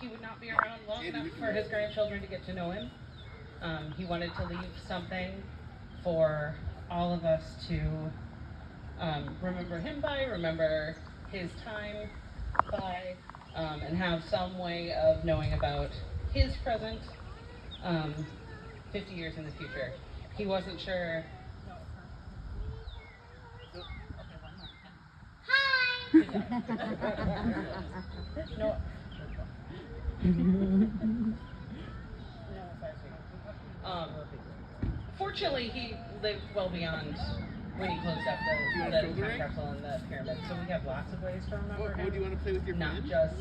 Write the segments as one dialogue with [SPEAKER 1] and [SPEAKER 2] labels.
[SPEAKER 1] he would not be around long enough for his grandchildren to get to know him. He wanted to leave something for all of us to remember him by, remember his time by, and have some way of knowing about his present 50 years in the future. He wasn't sure. No. Fortunately, he lived well beyond when he closed up the time capsule and the pyramid. So we have lots of ways to remember him.
[SPEAKER 2] Do you want to play with your
[SPEAKER 1] Not
[SPEAKER 2] friend?
[SPEAKER 1] just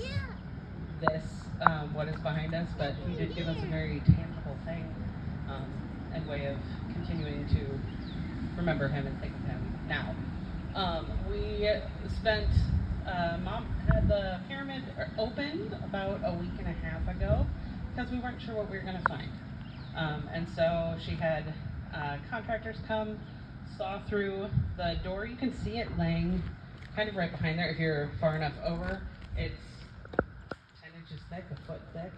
[SPEAKER 1] this, what is behind us, but he did give us a very tangible thing and way of continuing to remember him and think of him now. We spent, Mom had the pyramid opened about a week and a half ago because we weren't sure what we were going to find. And so she had contractors come, saw through the door. You can see it laying kind of right behind there if you're far enough over. It's 10 inches thick, a foot thick,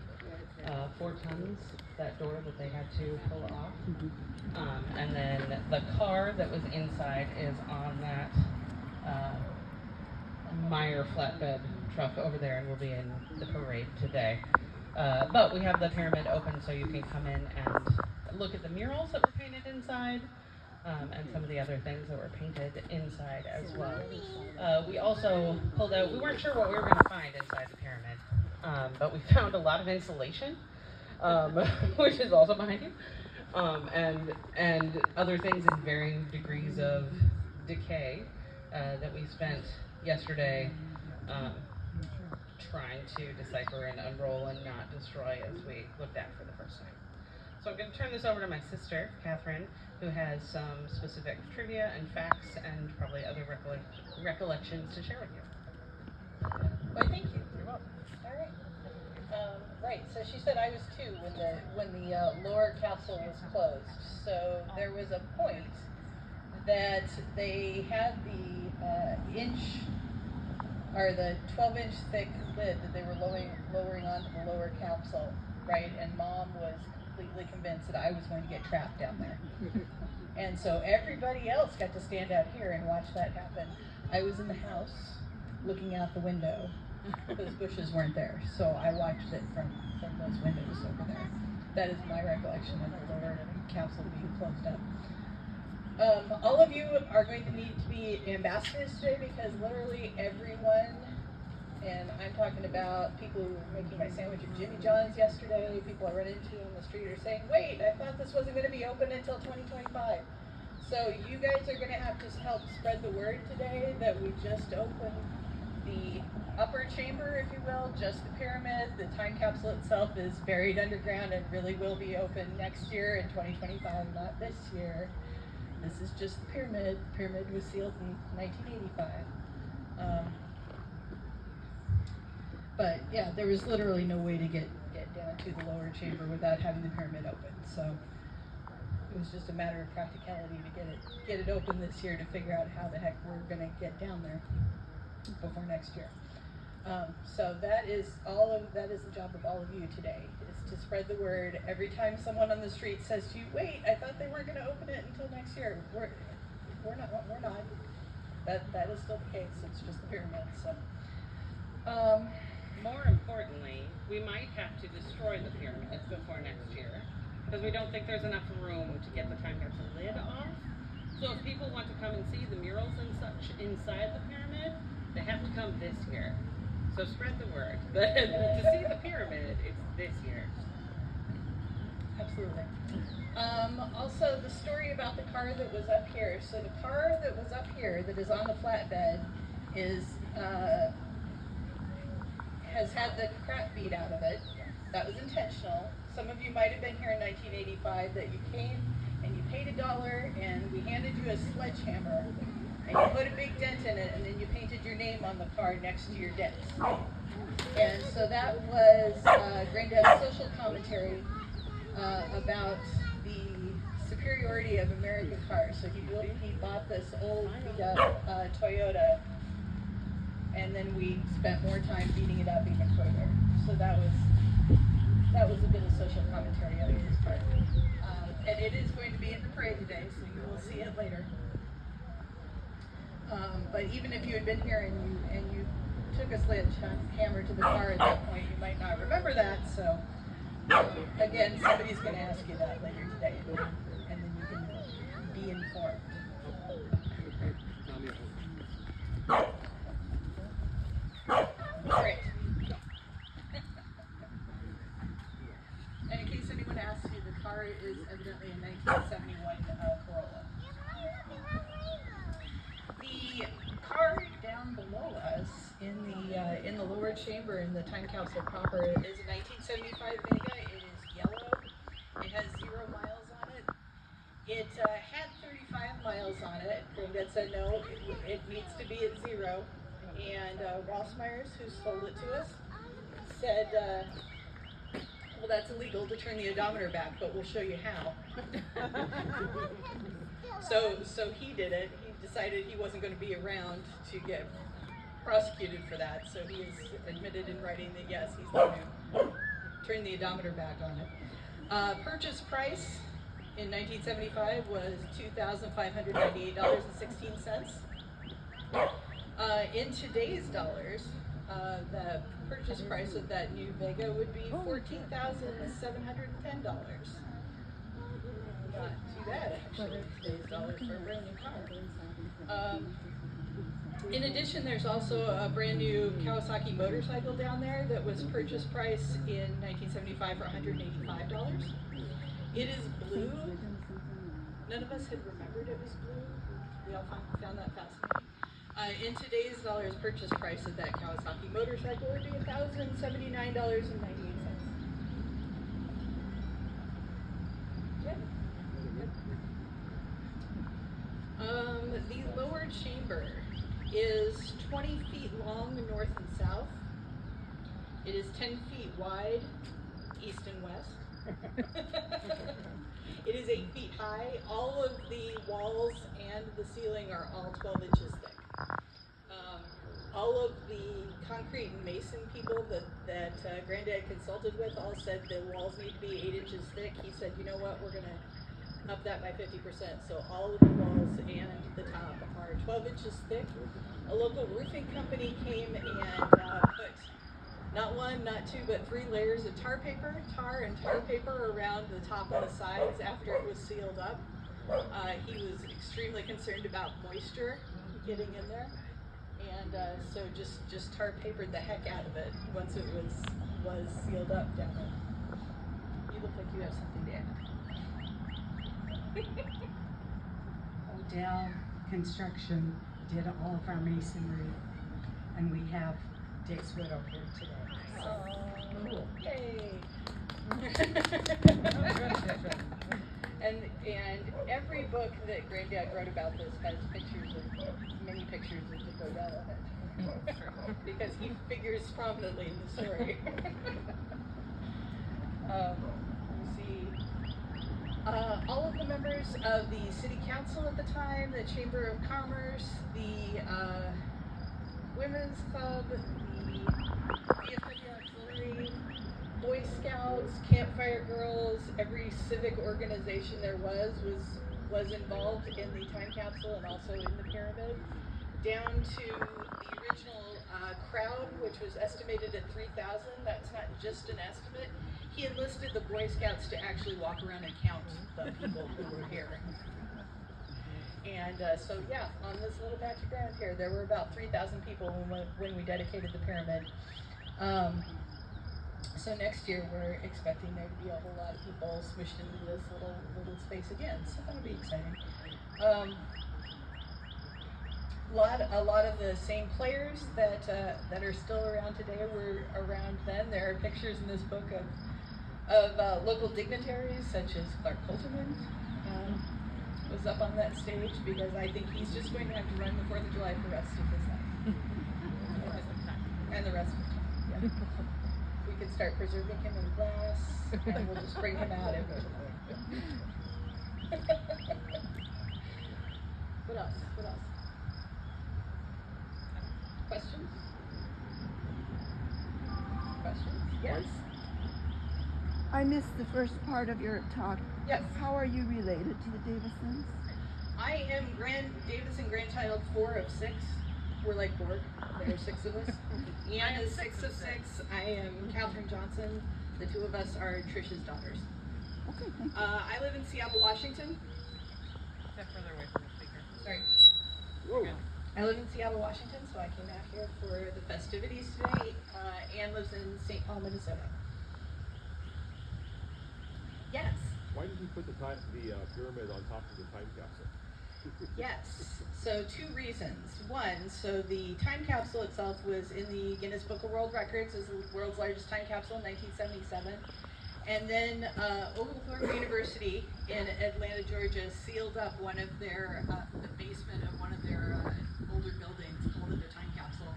[SPEAKER 1] 4 tons, that door that they had to pull off. And then the car that was inside is on that Meyer flatbed truck over there and will be in the parade today. But we have the pyramid open so you can come in and look at the murals that were painted inside and some of the other things that were painted inside as well. We also pulled out, we weren't sure what we were going to find inside the pyramid, but we found a lot of insulation, which is also behind you, and other things in varying degrees of decay that we spent yesterday trying to decipher and unroll and not destroy as we looked at for the first time. So I'm going to turn this over to my sister, Kathryn, who has some specific trivia and facts and probably other recollections to share with you.
[SPEAKER 3] Why, thank you. You're welcome. All right. Right, so she said I was 2 when the lower capsule was closed. So there was a point that they had the inch or the 12-inch thick lid that they were lowering onto the lower capsule, right? And Mom was completely convinced that I was going to get trapped down there. And so everybody else got to stand out here and watch that happen. I was in the house looking out the window. Those bushes weren't there, so I watched it from those windows over there. That is my recollection of the lower capsule being closed up. All of you are going to need to be ambassadors today because literally everyone, and I'm talking about people who were making my sandwich at Jimmy John's yesterday, people I run into on the street are saying, wait, I thought this wasn't going to be open until 2025. So you guys are going to have to help spread the word today that we just opened the upper chamber, if you will, just the pyramid. The time capsule itself is buried underground and really will be open next year in 2025, not this year. This is just the pyramid. The pyramid was sealed in 1985. But yeah, there was literally no way to get down to the lower chamber without having the pyramid open. So it was just a matter of practicality to get it open this year to figure out how the heck we're going to get down there before next year. So that is the job of all of you today, is to spread the word. Every time someone on the street says to you, wait, I thought they weren't going to open it until next year. We're not. That is still the case. It's just the pyramid. So
[SPEAKER 1] More importantly, we might have to destroy the pyramid before next year because we don't think there's enough room to get the time capsule lid off. So if people want to come and see the murals and such inside the pyramid, they have to come this year. So spread the word. To see the pyramid, it's this year.
[SPEAKER 3] Absolutely. Also, the story about the car that was up here. So the car that was up here, that is on the flatbed, has had the crap beat out of it. That was intentional. Some of you might have been here in 1985 that you came and you paid $1 and we handed you a sledgehammer and you put a big dent in it and then you painted your name on the car next to your dent. And so that was Granddad's social commentary about the superiority of American cars. So he bought this old beat up Toyota, and then we spent more time beating it up even further. So that was social commentary on his part. And it is going to be in the parade today, so you will see it later. But even if you had been here and you took a sledgehammer to the car at that point, you might not remember that. So again, somebody's going to ask you that later today, and then you can be informed. Great. And in case anyone asks you, the car is evidently a 1971 Corolla. The car down below us in the lower chamber in the time capsule proper is a 1975 Vega. It is yellow. It has 0 miles on it. It had 35 miles on it. Granddad said no, it needs to be at 0. And Rossmeyers, who sold it to us, said, well, that's illegal to turn the odometer back, but we'll show you how. So he did it. He decided he wasn't going to be around to get prosecuted for that. So he has admitted in writing that yes, he's going to turn the odometer back on it. Purchase price in 1975 was $2,598.16. In today's dollars, the purchase price of that new Vega would be $14,710. Not too bad, actually, in today's dollars for a brand new car. In addition, there's also a brand new Kawasaki motorcycle down there that was purchase price in 1975 for $185. It is blue. None of us had remembered it was blue. We all found that fascinating. In today's dollars, purchase price of that Kawasaki motorcycle would be $1,079.98. The lower chamber is 20 feet long north and south. It is 10 feet wide east and west. It is 8 feet high. All of the walls and the ceiling are all 12 inches thick. All of the concrete and mason people that Granddad consulted with all said the walls need to be 8 inches thick. He said, you know what, we're going to up that by 50%. So all of the walls and the top are 12 inches thick. A local roofing company came and put not 1, not 2, but 3 layers of tar and tar paper around the top and the sides after it was sealed up. He was extremely concerned about moisture getting in there. And so just tar papered the heck out of it once it was sealed up down there. You look like you have something to add.
[SPEAKER 2] Odell Construction did all of our masonry, and we have Dick's Widow here today. So, cool.
[SPEAKER 3] Yay! And every book that Granddad wrote about this has many pictures of Odell in it. Because he figures prominently in the story. Let me see. All of the members of the City Council at the time, the Chamber of Commerce, the Women's Club, the VFW Auxiliary, Boy Scouts, Campfire Girls, every civic organization there was involved in the time capsule and also in the pyramid, down to the original crowd, which was estimated at 3,000. That's not just an estimate. He enlisted the Boy Scouts to actually walk around and count the people who were here. And so yeah, on this little patch of ground here, there were about 3,000 people when we dedicated the pyramid. So next year we're expecting there to be a whole lot of people smushed into this little space again. So that'll be exciting. A lot of the same players that are still around today were around then. There are pictures in this book of local dignitaries such as Clark Colterman. Was up on that stage because I think he's just going to have to run the 4th of July for the rest of his life. And the rest of the time, yeah. We could start preserving him in glass, and we'll just bring him out every time. What else? Questions? Yes?
[SPEAKER 4] I missed the first part of your talk.
[SPEAKER 3] Yes.
[SPEAKER 4] How are you related to the Davisons?
[SPEAKER 3] I am Davison grandchild 4 of 6. We're like Borg. There are 6 of us. Ian is 6 of 6. I am Kathryn Johnson. The 2 of us are Trish's daughters.
[SPEAKER 4] Okay, thank you.
[SPEAKER 3] I live in Seattle, Washington.
[SPEAKER 1] Step further away from the speaker.
[SPEAKER 3] Sorry.
[SPEAKER 1] Whoa.
[SPEAKER 3] I live in Seattle, Washington, so I came out here for the festivities today. Anne lives in St. Paul, Minnesota. Yes.
[SPEAKER 5] Why did you put the pyramid on top of the time capsule?
[SPEAKER 3] Yes. So 2 reasons. One, so the time capsule itself was in the Guinness Book of World Records as the world's largest time capsule in 1977. And then Oglethorpe University in Atlanta, Georgia, sealed up one of their, the basement of one of their older buildings, called it a time capsule,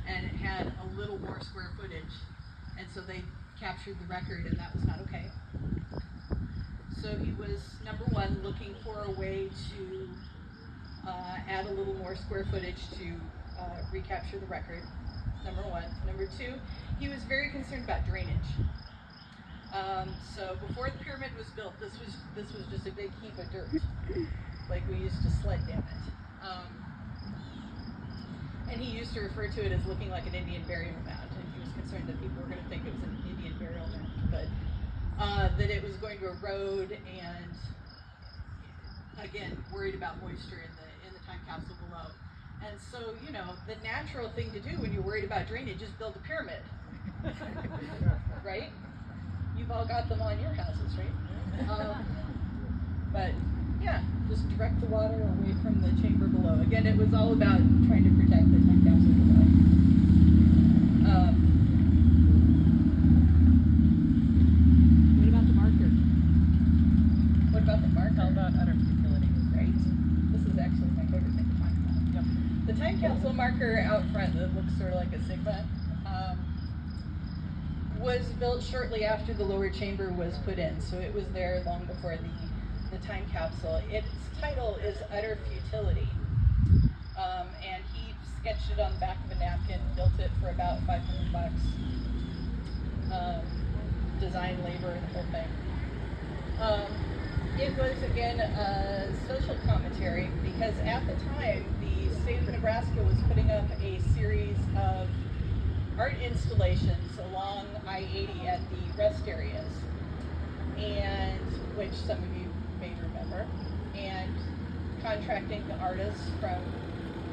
[SPEAKER 3] and it had a little more square footage, and so they captured the record, and that was not okay. So he was, number one, looking for a way to add a little more square footage to recapture the record, number one. Number 2, he was very concerned about drainage. So before the pyramid was built, this was just a big heap of dirt, like we used to sled dam it. And he used to refer to it as looking like an Indian burial mound, and he was concerned that people were going to think it was an Indian burial mound, but that it was going to erode, and again, worried about moisture in the time capsule below. And so, you know, the natural thing to do when you're worried about drainage is build a pyramid, right? You've all got them on your houses, right? But yeah, just direct the water away from the chamber below. Again, it was all about trying to protect the time capsule below.
[SPEAKER 1] What about the marker?
[SPEAKER 3] What about the marker?
[SPEAKER 1] How about utter futility?
[SPEAKER 3] Right. This is actually my favorite thing to talk about.
[SPEAKER 1] Yep.
[SPEAKER 3] The time capsule marker out front that looks sort of like a sigma was built shortly after the lower chamber was put in, so it was there long before the time capsule. Its title is Utter Futility, and he sketched it on the back of a napkin, built it for about $500, design, labor, the whole thing. It was, again, a social commentary, because at the time, the state of Nebraska was putting up a series of art installations along I-80 at the rest areas, and which some of you may remember, and contracting the artists from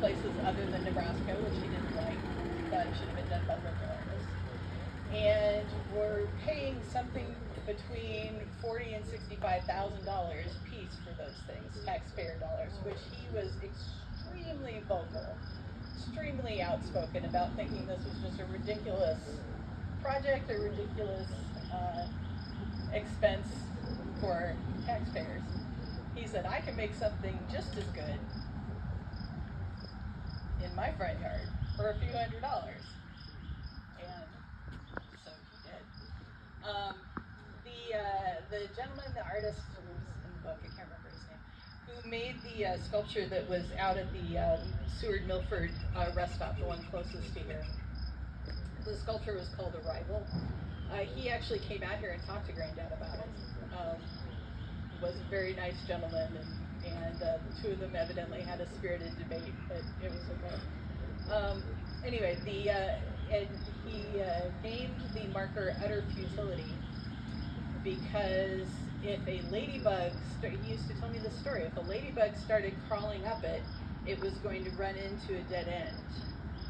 [SPEAKER 3] places other than Nebraska, which he didn't like, but should have been done by local artists, and were paying something between $40,000 and $65,000 a piece for those things, taxpayer dollars, which he was extremely vocal, extremely outspoken about, thinking this was just a ridiculous project, a ridiculous expense for taxpayers. He said, I can make something just as good in my front yard for a few $100s. And so he did. The gentleman, the artist who was in the book, I can't remember his name, who made the sculpture that was out at the Seward Milford rest stop, the one closest to here. The sculpture was called Arrival. He actually came out here and talked to Granddad about it. He was a very nice gentleman, and the 2 of them evidently had a spirited debate, but it was okay. Anyway, and he named the marker Utter Futility, because if a ladybug, he used to tell me this story, if a ladybug started crawling up it, it was going to run into a dead end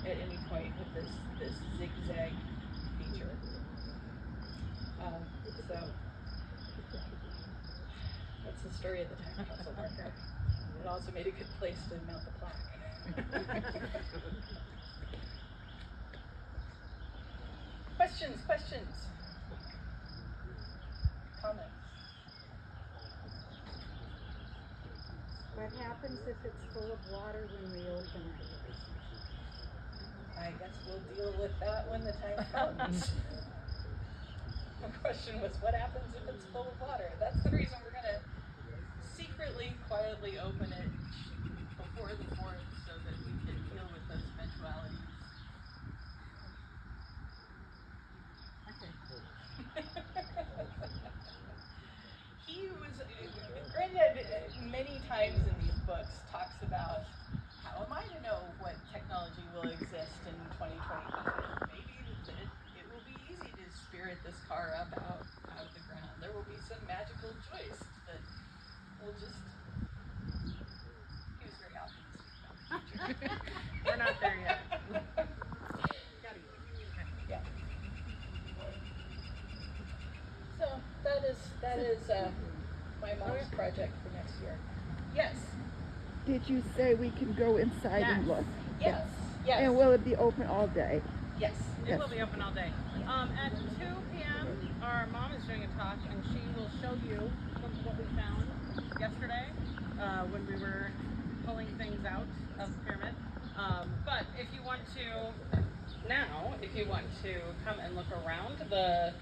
[SPEAKER 3] at any point with this zigzag feature. So that's the story of the time capsule marker. It also made a good place to mount the plaque. Questions? Comments?
[SPEAKER 2] What happens if it's full of water when we open it?
[SPEAKER 3] I guess we'll deal with that when the time comes. The question was, what happens if it's full of water? That's the reason we're going to secretly, quietly open it before the 4th, so that we can deal with those eventualities. Okay. this car up out of the ground. There will be some magical joists that will just. He was very optimistic about the future.
[SPEAKER 1] We're not there yet.
[SPEAKER 3] Yeah. So that is my mom's project for next year. Yes.
[SPEAKER 4] Did you say we can go inside and look?
[SPEAKER 3] Yes. Yes.
[SPEAKER 4] And will it be open all day?
[SPEAKER 3] Yes.
[SPEAKER 1] It will be open all day. At 2 p.m., our mom is doing a talk, and she will show you what we found yesterday when we were pulling things out of the pyramid. But if you want to come and look around, the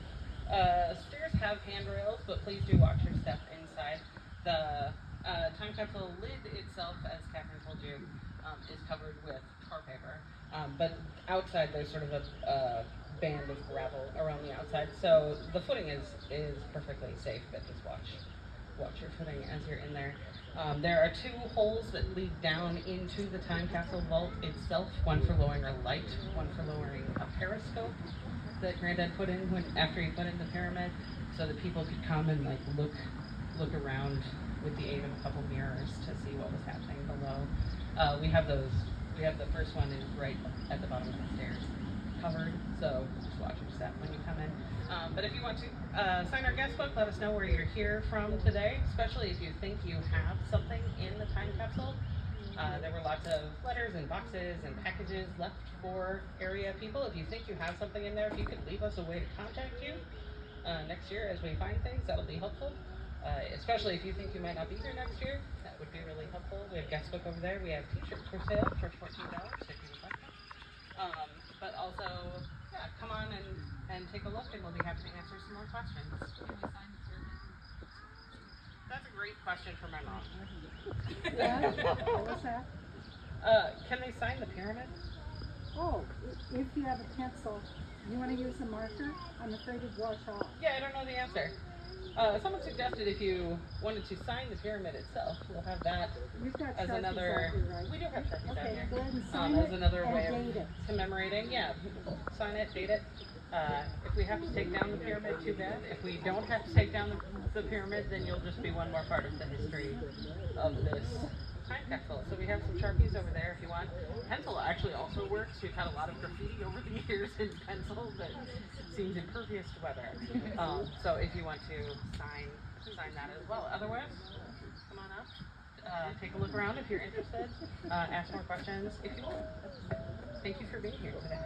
[SPEAKER 1] stairs have handrails, but please do watch your step inside. The time capsule lid itself, as Kathryn told you, is covered with tar paper. But outside there's sort of a band of gravel around the outside, so the footing is perfectly safe, but just watch your footing as you're in there. There are 2 holes that lead down into the time capsule vault itself, one for lowering a light, one for lowering a periscope that Granddad put in after he put in the pyramid, so that people could come and like look around with the aid of a couple mirrors to see what was happening below. We have the first one is right at the bottom of the stairs, covered, so just watch your step when you come in. But if you want to sign our guest book, let us know where you're here from today, especially if you think you have something in the time capsule. There were lots of letters and boxes and packages left for area people. If you think you have something in there, if you could leave us a way to contact you next year as we find things, that'll be helpful. Especially if you think you might not be here next year, that would be really helpful. We have guest book over there. We have t-shirts for sale for $14 if you would like them. But also, yeah, come on and take a look, and we'll be happy to answer some more questions. That's a great question for my mom.
[SPEAKER 2] What was that?
[SPEAKER 1] Can they sign the pyramid?
[SPEAKER 2] Oh, if you have a pencil, you want to use a marker? I'm afraid it'd wash off.
[SPEAKER 1] Yeah, I don't know the answer. Someone suggested if you wanted to sign the pyramid itself, we'll have that
[SPEAKER 2] You've got
[SPEAKER 1] as
[SPEAKER 2] Sharpies
[SPEAKER 1] another.
[SPEAKER 2] out here, right?
[SPEAKER 1] We do have Sharpies out
[SPEAKER 2] Okay,
[SPEAKER 1] here.
[SPEAKER 2] go ahead and sign
[SPEAKER 1] As
[SPEAKER 2] it
[SPEAKER 1] another
[SPEAKER 2] and
[SPEAKER 1] way of
[SPEAKER 2] date it.
[SPEAKER 1] commemorating. Yeah, sign it, date it. If we have to take down the pyramid, too bad. If we don't have to take down the pyramid, then you'll just be one more part of the history of this time capsule. So we have some Sharpies over there if you want. Pencil actually also works. We've had a lot of graffiti over the years in pencil that seems impervious to weather. So if you want to sign that as well. Otherwise, come on up. Take a look around if you're interested. Ask more questions if you want. Thank you for being here today.